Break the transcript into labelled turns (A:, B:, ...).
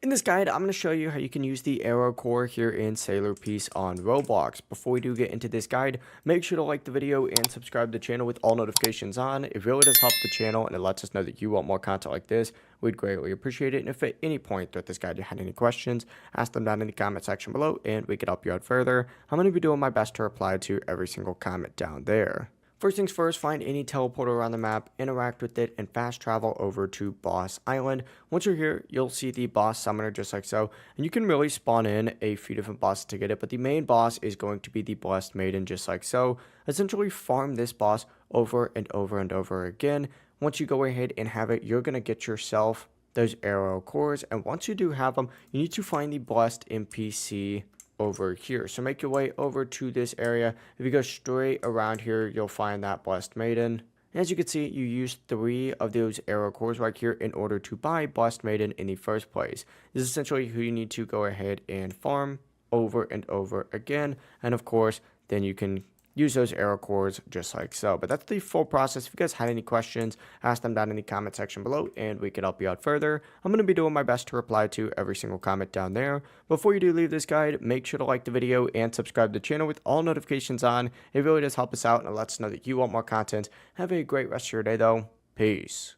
A: In this guide, I'm going to show you how you can use the Aero Core here in Sailor Piece on Roblox. Before we do get into this guide, make sure to like the video and subscribe to the channel with all notifications on. It really does help the channel and it lets us know that you want more content like this. We'd greatly appreciate it. And if at any point throughout this guide you had any questions, ask them down in the comment section below and we could help you out further. I'm going to be doing my best to reply to every single comment down there. First things first, find any teleporter around the map, interact with it, and fast travel over to Boss Island. Once you're here, you'll see the boss summoner just like so, and you can really spawn in a few different bosses to get it, but the main boss is going to be the Blessed Maiden just like so. Essentially farm this boss over and over and over again. Once you go ahead and have it, you're going to get yourself those Aero Cores, and once you do have them, you need to find the Blessed NPC over here. So make your way over to this area. If you go straight around here, you'll find that Blessed Maiden. As you can see, you use 3 of those Aero Cores right here in order to buy Blessed Maiden in the first place. This is essentially who you need to go ahead and farm over and over again. And of course, then you can use those Aero Cores just like so. But that's the full process. If you guys had any questions, ask them down in the comment section below and we can help you out further. I'm going to be doing my best to reply to every single comment down there. Before you do leave this guide, make sure to like the video and subscribe to the channel with all notifications on. It really does help us out and it lets us know that you want more content. Have a great rest of your day though. Peace.